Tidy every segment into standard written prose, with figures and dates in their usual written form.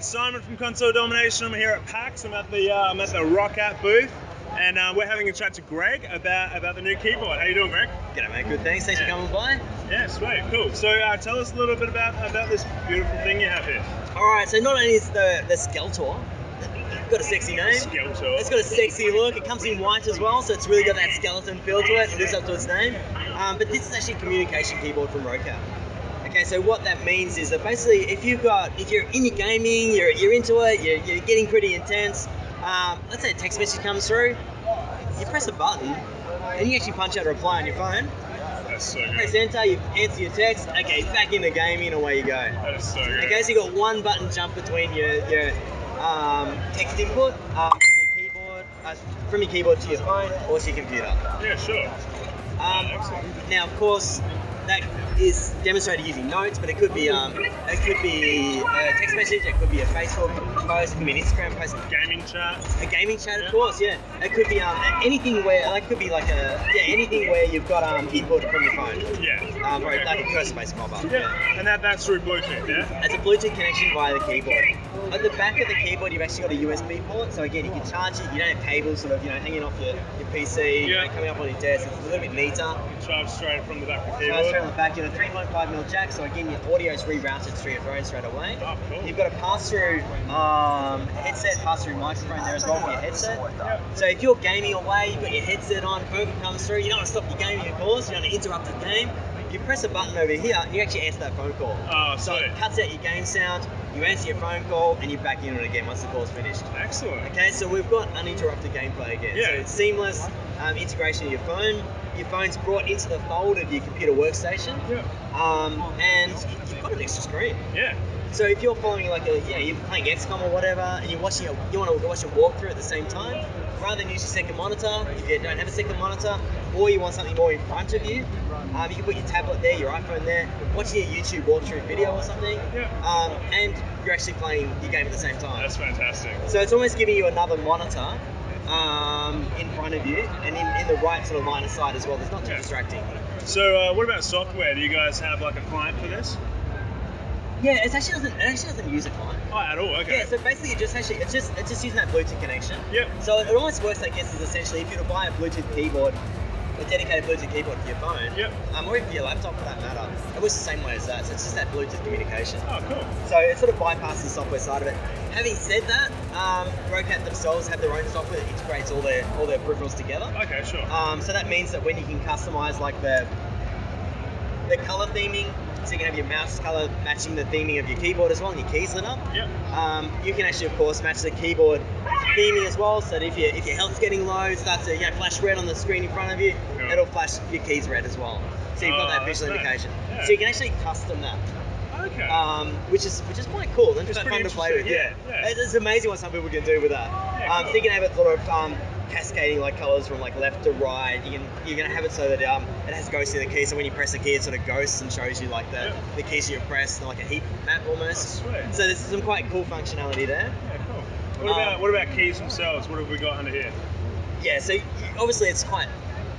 it's Simon from Console Domination. I'm here at PAX. I'm at the Roccat booth, and we're having a chat to Greg about the new keyboard. How you doing, Greg? G'day, mate. Good, thanks. Thanks for coming by. Yeah, sweet, cool. So tell us a little bit about this beautiful thing you have here. All right. So not only is the Skeltr got a sexy name, Skeltr. It's got a sexy look. It comes in white as well, so it's really got that skeleton feel to it. It lives up to its name. But this is actually a communication keyboard from Roccat. Okay, so what that means is that basically, if you're in your gaming, you're into it, you're getting pretty intense. Let's say a text message comes through, you press a button, and you actually punch out a reply on your phone. That's so good. Press enter, you answer your text. Okay, back into gaming, and away you go. That is so good. Okay, so you got one button jump between your text input from your keyboard to your phone or to your computer. Yeah, sure. Now, of course, that is demonstrated using notes, but it could be a text message, it could be a Facebook post, it could be an Instagram post, Gaming chat. a gaming chat, of course, yeah. It could be anything where, like, it could be like anything where you've got input from your phone. Yeah. Or like a cursor-based pop-up. Yeah. And that's through Bluetooth, yeah. It's a Bluetooth connection via the keyboard. At the back of the keyboard, you've actually got a USB port, so again, you can charge it. You don't have cables sort of, hanging off your PC, coming up on your desk. It's a little bit neater. Charge straight from the back of the keyboard. Charge straight on the back. You've got a 3.5mm jack, so again, your audio is rerouted through your phone straight away. Oh, cool. You've got a pass-through headset, pass-through microphone there as well for your headset. Yep. So if you're gaming away, you've got your headset on, phone comes through, you don't want to stop your gaming, of course, you don't want to interrupt the game. You press a button over here, and you actually answer that phone call. Oh, so sweet. it cuts out your game sound, you answer your phone call, and you're back in it again once the call's finished. Excellent. Okay, so we've got uninterrupted gameplay again. Yeah. So it's seamless integration of your phone. Your phone's brought into the fold of your computer workstation. Yeah. And you've got an extra screen. Yeah. So if you're following you're playing XCOM or whatever, and you want to watch a walkthrough at the same time, rather than use your second monitor, if you don't have a second monitor, or you want something more in front of you, you can put your tablet there, your iPhone there, watching a YouTube walkthrough video or something, and you're actually playing your game at the same time. That's fantastic. So it's almost giving you another monitor in front of you, and in the right sort of line of sight as well. It's not too distracting. So what about software? Do you guys have like a client for this? Yeah, it actually doesn't use a client. Oh, at all? Okay. Yeah, so basically it's just using that Bluetooth connection. Yep. So it almost works, I guess, as essentially if you were to buy a Bluetooth keyboard, a dedicated Bluetooth keyboard for your phone, or even for your laptop for that matter, it works the same way as that. So it's just that Bluetooth communication. Oh, cool. So it sort of bypasses the software side of it. Having said that, Roccat themselves have their own software that integrates all their peripherals together. Okay, sure. So that means that when you can customize like the color theming, so you can have your mouse color matching the theming of your keyboard as well, and your keys lit up. Yep. You can actually, of course, match the keyboard theming as well. So that if your health's getting low, it starts to flash red on the screen in front of you. Cool. It'll flash your keys red as well. So you've got that visual indication. Yeah. So you can actually custom that. Okay. Which is quite cool and just pretty fun to play with. yeah. It's amazing what some people can do with that. Yeah, cool. So you can have it sort of cascading like colors from like left to right. You're gonna have it so that it has ghosts in the key. So when you press the key, it sort of ghosts and shows you like the keys you've pressed, like a heat map almost. Oh, sweet. So there's some quite cool functionality there. Yeah, cool. What about keys themselves? What have we got under here? Yeah, so obviously it's quite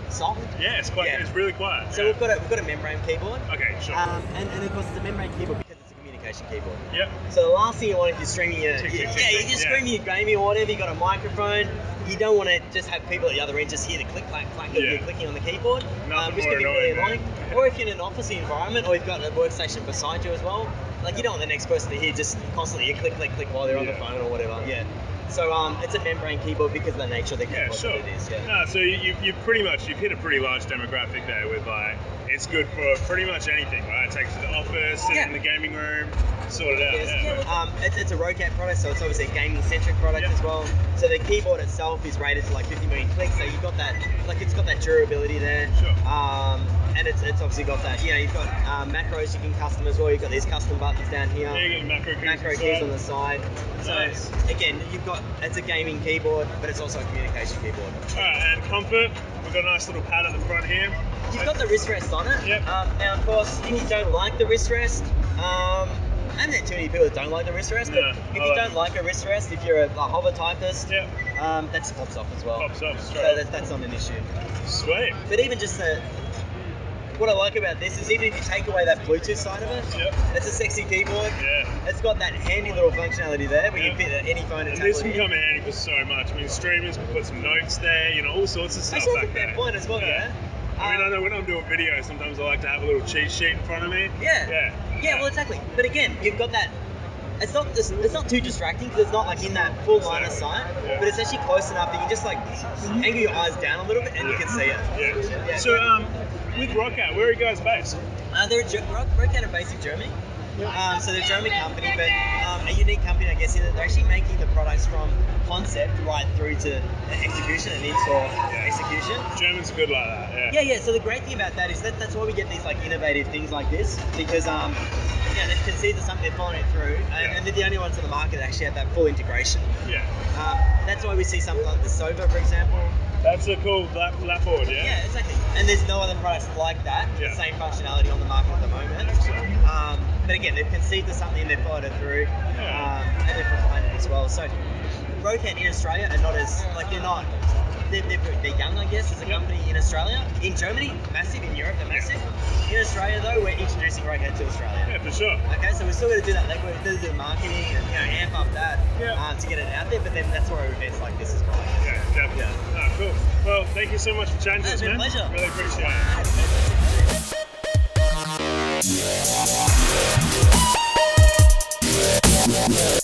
soft. Yeah, it's really quiet. So we've got a membrane keyboard. Okay, sure. And of course it's a membrane keyboard because it's a communication keyboard. Yep. So the last thing you want if you're streaming you're streaming your gaming or whatever, you got a microphone. You don't want to just have people at the other end just hear the click clack clack of you clicking on the keyboard, which can be really annoying. Or if you're in an office environment or you've got a workstation beside you as well, like you don't want the next person to hear just constantly click click click while they're on the phone or whatever. Yeah. So it's a membrane keyboard because of the nature of the keyboard that it is. Yeah. No, so you've hit a pretty large demographic there with like it's good for pretty much anything, right? It takes it to the office, sit in the gaming room, sort it out. Yes. It's a Roccat product, so it's obviously a gaming-centric product as well. So the keyboard itself is rated to like 50 million clicks, so you've got that, like it's got that durability there. Sure. And it's obviously got that, you've got macros you can custom as well. You've got these custom buttons down here. Yeah, you got macro keys on the side. So nice. Again, it's a gaming keyboard, but it's also a communication keyboard. Alright, and comfort. We've got a nice little pad at the front here. You've got the wrist rest on it. Yep. Now, of course, if you don't like the wrist rest, I haven't had too many people that don't like the wrist rest, but if you don't like a wrist rest, if you're a hover typist, that just pops off as well. Pops off straight. So that's not an issue. Sweet. But even just what I like about this is even if you take away that Bluetooth side of it, it's a sexy keyboard. It's got that handy little functionality there where you can fit any phone and tablet. This can come in handy for so much. I mean, streamers can put some notes there, you know, all sorts of stuff Actually, back there. That's a fair point as well, yeah. I mean, I know when I'm doing videos, sometimes I like to have a little cheat sheet in front of me. Yeah, well, exactly. But again, you've got that. It's not too distracting because it's not like in that full line of sight, but it's actually close enough that you just like angle your eyes down a little bit and you can see it. So, with Roccat, where are you guys based? Roccat are based in Germany. So they're a German company, but a unique company, I guess, in that they're actually making the products from concept right through to execution and in-store execution. Germans are good like that, Yeah. So the great thing about that is that's why we get these like innovative things like this, because they've conceived of something, they're following it through, and they're the only ones in the market that actually have that full integration. That's why we see something like the Sova, for example. That's a cool lapboard, yeah? Yeah, exactly. And there's no other products like that, the same functionality on the market at the moment. But again, they've conceived of something and they've followed it through, and they've refined it as well. So Roccat in Australia are not as, like they're young, I guess, as a company in Australia. In Germany, massive. In Europe, they're massive. In Australia, though, we're introducing Roccat to Australia. Yeah, for sure. Okay, so we're still going to do that legwork, we're going to do the marketing and amp up that to get it out there, but then that's where events like this is going. Yeah, definitely. Oh, cool. Well, thank you so much for chatting to us, man. It's been a pleasure. Really appreciate it.